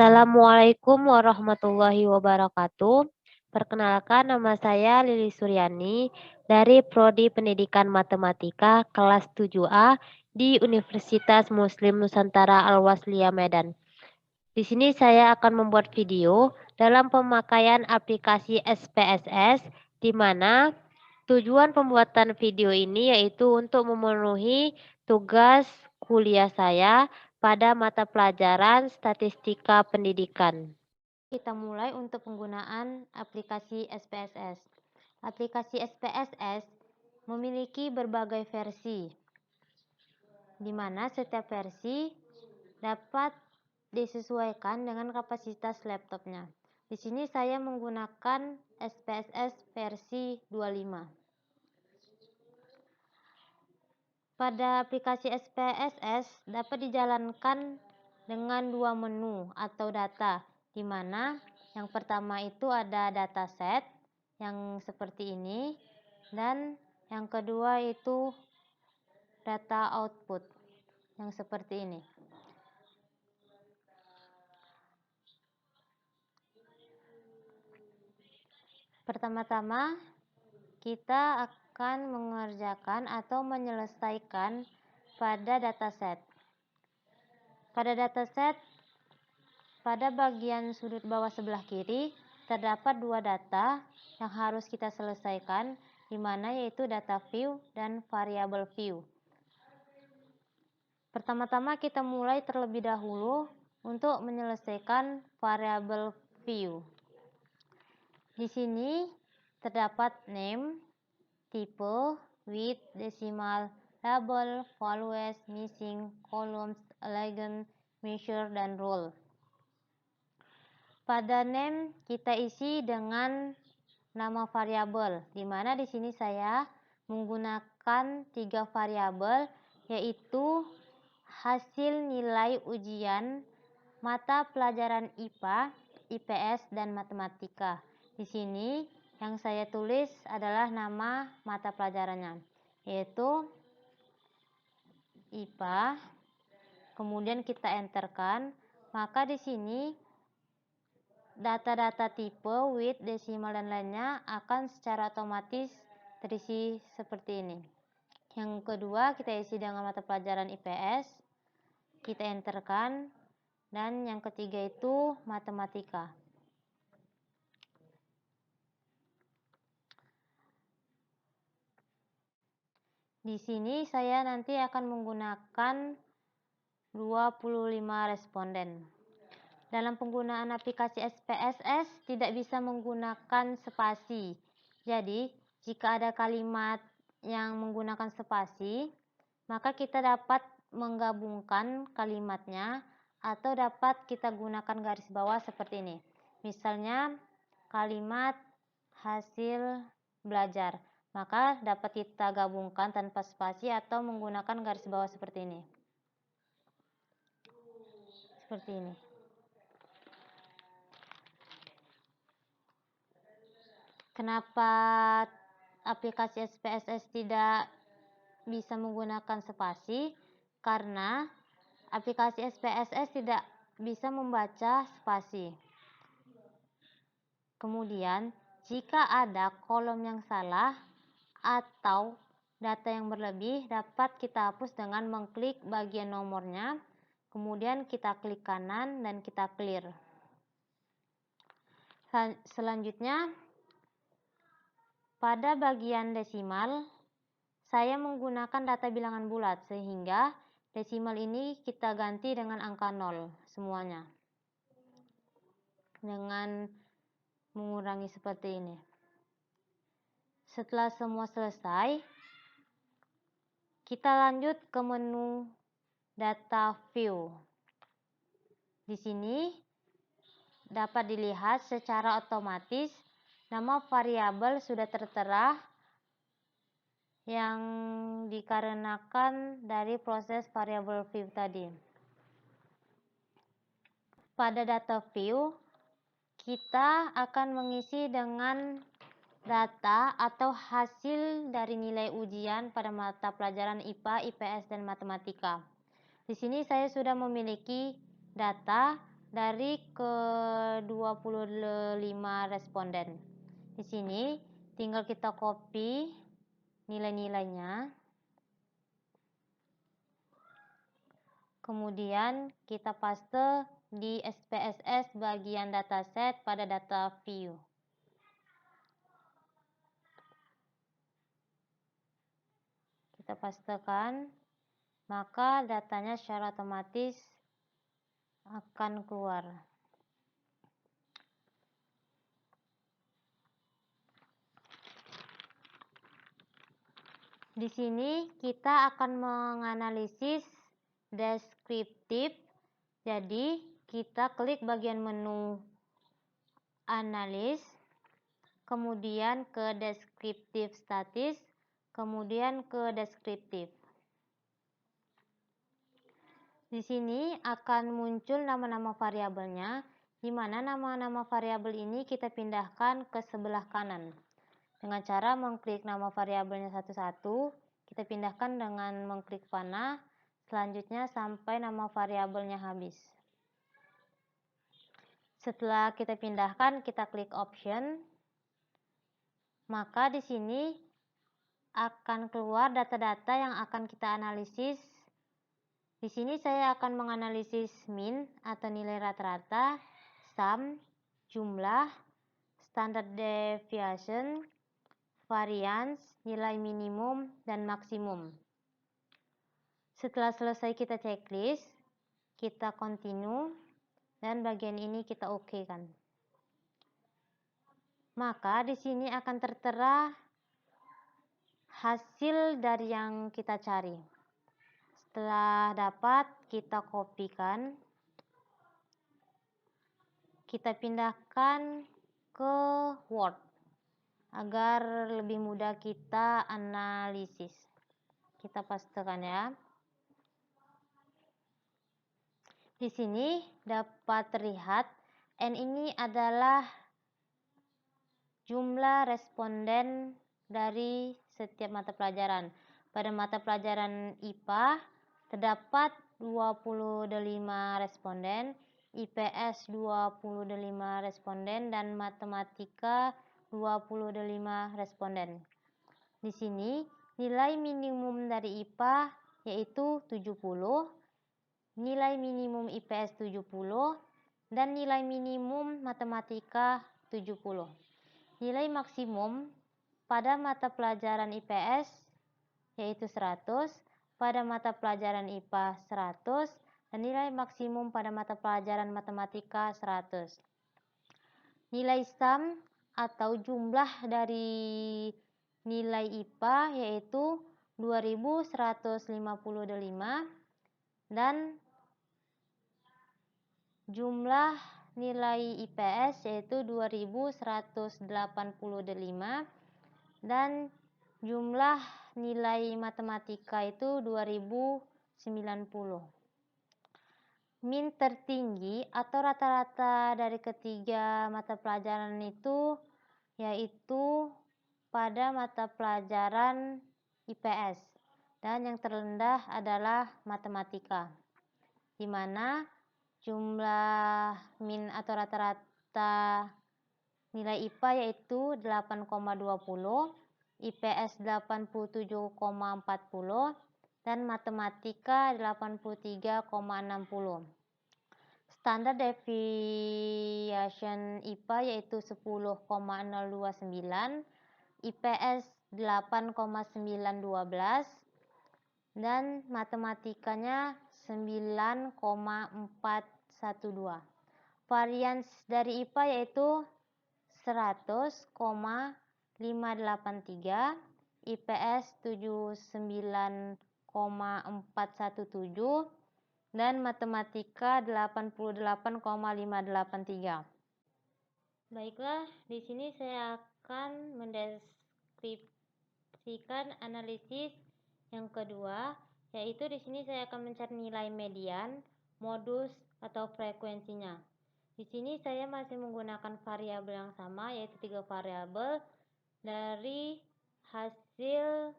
Assalamualaikum warahmatullahi wabarakatuh. Perkenalkan, nama saya Lili Suryani dari Prodi Pendidikan Matematika kelas 7A di Universitas Muslim Nusantara Al-Wasliyah Medan. Di sini saya akan membuat video dalam pemakaian aplikasi SPSS, di mana tujuan pembuatan video ini yaitu untuk memenuhi tugas kuliah saya pada mata pelajaran Statistika Pendidikan. Kita mulai untuk penggunaan aplikasi SPSS. Aplikasi SPSS memiliki berbagai versi, di mana setiap versi dapat disesuaikan dengan kapasitas laptopnya. Di sini saya menggunakan SPSS versi 25. Pada aplikasi SPSS dapat dijalankan dengan dua menu atau data, di mana yang pertama itu ada dataset yang seperti ini, dan yang kedua itu data output yang seperti ini. Pertama-tama kita akan mengerjakan atau menyelesaikan pada dataset. Pada dataset, pada bagian sudut bawah sebelah kiri terdapat dua data yang harus kita selesaikan, di mana yaitu data view dan variable view. Pertama-tama kita mulai terlebih dahulu untuk menyelesaikan variable view. Di sini terdapat name, type, width, decimal, label, values, missing, columns, legend, measure, dan rule. Pada name kita isi dengan nama variabel, di mana di sini saya menggunakan 3 variabel, yaitu hasil nilai ujian mata pelajaran IPA, IPS, dan matematika. Di sini yang saya tulis adalah nama mata pelajarannya, yaitu IPA. Kemudian kita enterkan, maka di sini data-data tipe, width, desimal, dan lainnya akan secara otomatis terisi seperti ini. Yang kedua kita isi dengan mata pelajaran IPS, kita enterkan, dan yang ketiga itu matematika. Di sini saya nanti akan menggunakan 25 responden. Dalam penggunaan aplikasi SPSS tidak bisa menggunakan spasi. Jadi, jika ada kalimat yang menggunakan spasi, maka kita dapat menggabungkan kalimatnya atau dapat kita gunakan garis bawah seperti ini. Misalnya, kalimat hasil belajar, maka dapat kita gabungkan tanpa spasi atau menggunakan garis bawah seperti ini. Seperti ini. Kenapa aplikasi SPSS tidak bisa menggunakan spasi? Karena aplikasi SPSS tidak bisa membaca spasi. Kemudian, jika ada kolom yang salah atau data yang berlebih, dapat kita hapus dengan mengklik bagian nomornya, kemudian kita klik kanan dan kita clear. Selanjutnya, pada bagian desimal, saya menggunakan data bilangan bulat, sehingga desimal ini kita ganti dengan angka 0 semuanya, dengan mengurangi seperti ini. Setelah semua selesai, kita lanjut ke menu data view. Di sini dapat dilihat secara otomatis nama variabel sudah tertera yang dikarenakan dari proses variable view tadi. Pada data view, kita akan mengisi dengan data atau hasil dari nilai ujian pada mata pelajaran IPA, IPS, dan matematika. Di sini saya sudah memiliki data dari ke-25 responden. Di sini tinggal kita copy nilai-nilainya. Kemudian kita paste di SPSS bagian dataset pada data view. Kita pastekan, maka datanya secara otomatis akan keluar. Di sini kita akan menganalisis deskriptif. Jadi kita klik bagian menu analis, kemudian ke deskriptif statis, kemudian ke deskriptif. Di sini akan muncul nama-nama variabelnya, di mana nama-nama variabel ini kita pindahkan ke sebelah kanan. Dengan cara mengklik nama variabelnya satu-satu, kita pindahkan dengan mengklik panah, selanjutnya sampai nama variabelnya habis. Setelah kita pindahkan, kita klik option, maka di sini akan keluar data-data yang akan kita analisis. Di sini saya akan menganalisis min atau nilai rata-rata, sum, jumlah, standard deviation, variance, nilai minimum, dan maksimum. Setelah selesai kita checklist, kita continue, dan bagian ini kita oke kan. Maka di sini akan tertera hasil dari yang kita cari. Setelah dapat, kita kopikan, kita pindahkan ke Word agar lebih mudah kita analisis. Kita pastekan ya. Di sini dapat terlihat N ini adalah jumlah responden dari setiap mata pelajaran. Pada mata pelajaran IPA terdapat 25 responden, IPS 25 responden, dan matematika 25 responden. Di sini nilai minimum dari IPA yaitu 70, nilai minimum IPS 70, dan nilai minimum matematika 70. Nilai maksimum pada mata pelajaran IPS yaitu 100, pada mata pelajaran IPA 100, dan nilai maksimum pada mata pelajaran matematika 100. Nilai sum atau jumlah dari nilai IPA yaitu 2155, dan jumlah nilai IPS yaitu 2185, dan jumlah nilai matematika itu 2090. Min tertinggi atau rata-rata dari ketiga mata pelajaran itu yaitu pada mata pelajaran IPS, dan yang terendah adalah matematika, di mana jumlah min atau rata-rata nilai IPA yaitu 8,20, IPS 87,40, dan matematika 83,60. Standar deviation IPA yaitu 10,029, IPS 8,912, dan matematikanya 9,412. Varians dari IPA yaitu 100,583, IPS 79,417, dan matematika 88,583. Baiklah, di sini saya akan mendeskripsikan analisis yang kedua, yaitu di sini saya akan mencari nilai median, modus, atau frekuensinya. Di sini saya masih menggunakan variabel yang sama, yaitu 3 variabel dari hasil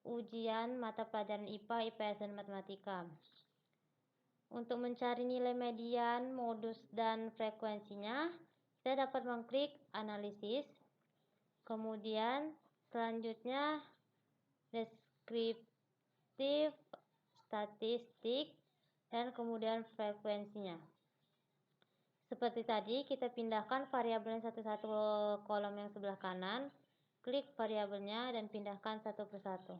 ujian mata pelajaran IPA, IPS, dan matematika. Untuk mencari nilai median, modus, dan frekuensinya, kita dapat mengklik analisis. Kemudian selanjutnya deskriptif, statistik, dan kemudian frekuensinya. Seperti tadi, kita pindahkan variabelnya satu-satu kolom yang sebelah kanan, klik variabelnya dan pindahkan satu persatu.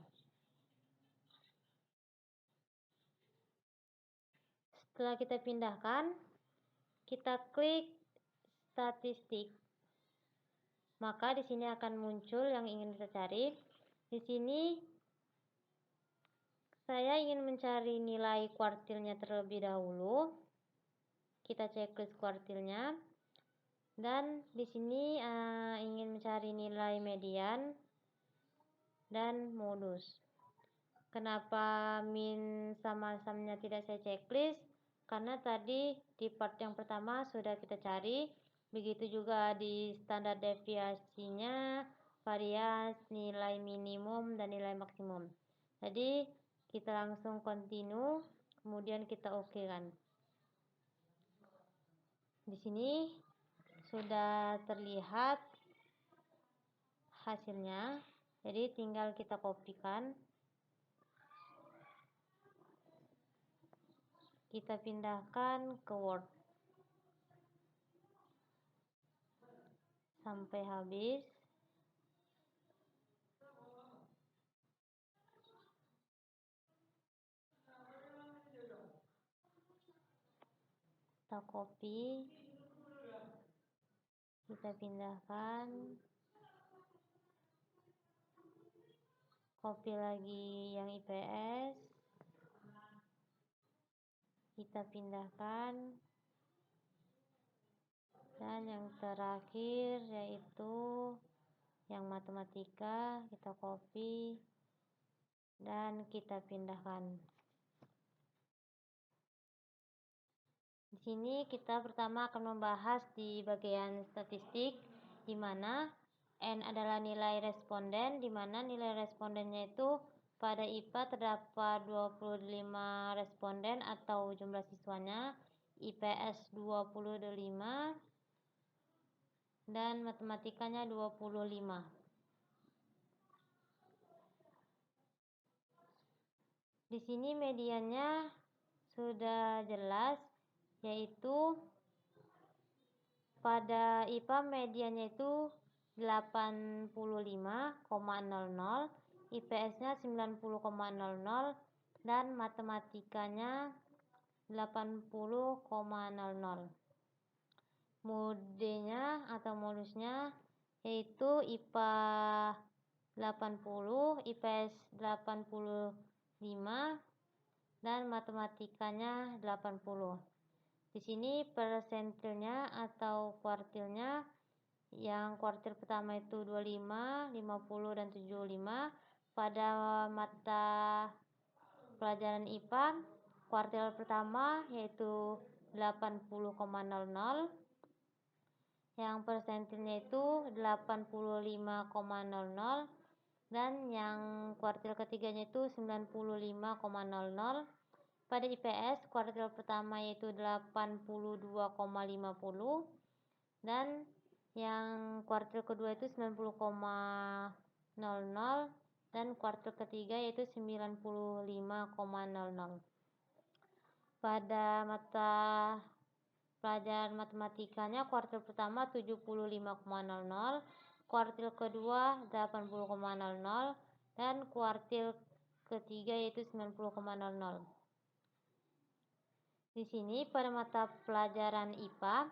Setelah kita pindahkan, kita klik statistik. Maka di sini akan muncul yang ingin kita cari. Di sini saya ingin mencari nilai kuartilnya terlebih dahulu. Kita checklist kuartilnya. Dan di sini ingin mencari nilai median dan modus. Kenapa min sama samnya tidak saya checklist? Karena tadi di part yang pertama sudah kita cari. Begitu juga di standar deviasinya, varians, nilai minimum, dan nilai maksimum. Jadi kita langsung continue, kemudian kita oke kan. Di sini sudah terlihat hasilnya. Jadi tinggal kita kopikan. Kita pindahkan ke Word. Sampai habis. Kita copy, kita pindahkan, copy lagi yang IPS, kita pindahkan, dan yang terakhir yaitu yang matematika, kita copy dan kita pindahkan. Di sini kita pertama akan membahas di bagian statistik, di mana N adalah nilai responden, di mana nilai respondennya itu pada IPA terdapat 25 responden atau jumlah siswanya, IPS 25, dan matematikanya 25. Di sini mediannya sudah jelas, yaitu pada IPA mediannya itu 85,00, IPS-nya 90,00, dan matematikanya 80,00. Modenya atau modusnya yaitu IPA 80, IPS 85, dan matematikanya 80. Di sini persentilnya atau kuartilnya, yang kuartil pertama itu 25, 50, dan 75. Pada mata pelajaran IPA, kuartil pertama yaitu 80,00, yang persentilnya itu 85,00, dan yang kuartil ketiganya itu 95,00. Pada IPS, kuartil pertama yaitu 82,50, dan yang kuartil kedua itu 90,00, dan kuartil ketiga yaitu 95,00. Pada mata pelajaran matematikanya, kuartil pertama 75,00, kuartil kedua 80,00, dan kuartil ketiga yaitu 90,00. Di sini pada mata pelajaran IPA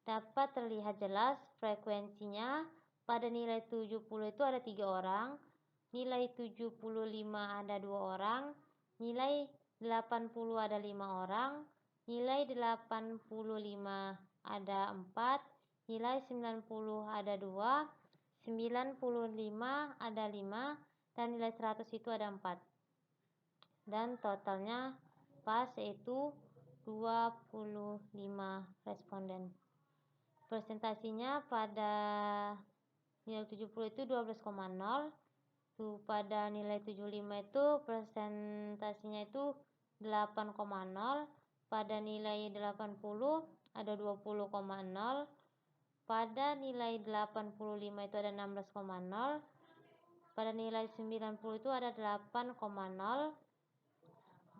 dapat terlihat jelas frekuensinya. Pada nilai 70 itu ada 3 orang, nilai 75 ada 2 orang, nilai 80 ada 5 orang, nilai 85 ada 4, nilai 90 ada 2, 95 ada 5, dan nilai 100 itu ada 4. Dan totalnya pas yaitu 25 responden. Presentasinya pada nilai 70 itu 12,0. Pada nilai 75 itu presentasinya itu 8,0. pada nilai 80 ada 20,0, pada nilai 85 itu ada 16,0, pada nilai 90 itu ada 8,0,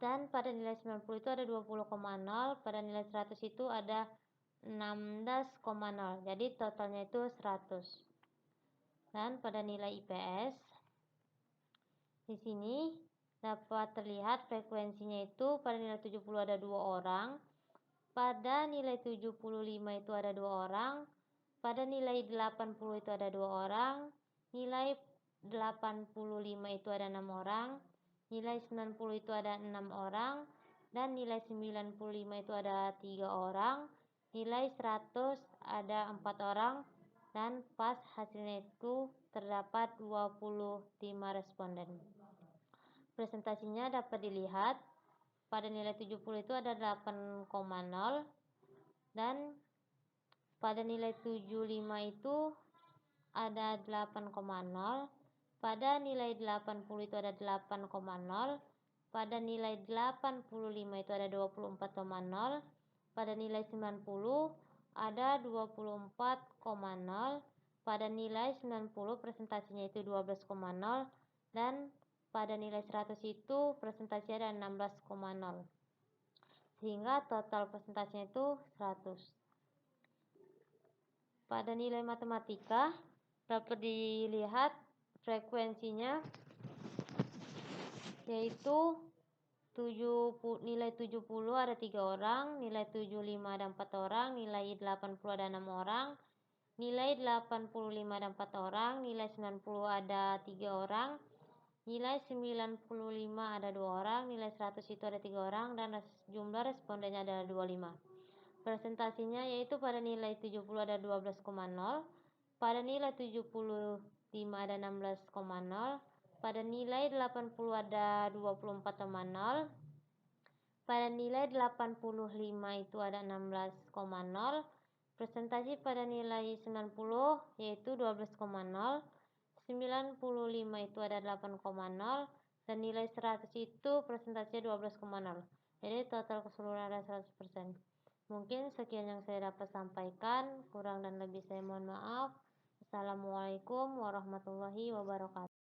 dan pada nilai 90 itu ada 20,0, pada nilai 100 itu ada 16,0. Jadi totalnya itu 100. Dan pada nilai IPS di sini dapat terlihat frekuensinya itu pada nilai 70 ada 2 orang, pada nilai 75 itu ada 2 orang, pada nilai 80 itu ada 2 orang, nilai 85 itu ada 6 orang, nilai 90 itu ada 6 orang, dan nilai 95 itu ada 3 orang, nilai 100 ada 4 orang, dan pas hasilnya itu terdapat 25 responden. Presentasinya dapat dilihat pada nilai 70 itu ada 8,0, dan pada nilai 75 itu ada 8,0, pada nilai 80 itu ada 8,0, pada nilai 85 itu ada 24,0, pada nilai 90 ada 24,0, pada nilai 90 presentasinya itu 12,0, dan pada nilai 100 itu presentasinya ada 16,0. Sehingga total presentasinya itu 100. Pada nilai matematika dapat dilihat frekuensinya yaitu nilai 70 ada 3 orang, nilai 75 ada 4 orang, nilai 80 ada 6 orang, nilai 85 ada 4 orang, nilai 90 ada 3 orang, nilai 95 ada 2 orang, nilai 100 itu ada 3 orang, dan jumlah respondennya ada 25. Presentasinya yaitu pada nilai 70 ada 12,0, pada nilai 75 ada 16,0, pada nilai 80 ada 24,0, pada nilai 85 itu ada 16,0, presentasi pada nilai 90 yaitu 12,0, 95 itu ada 8,0, dan nilai 100 itu presentasinya 12,0. Jadi total keseluruhan ada 100%. Mungkin sekian yang saya dapat sampaikan, kurang dan lebih saya mohon maaf. Assalamualaikum warahmatullahi wabarakatuh.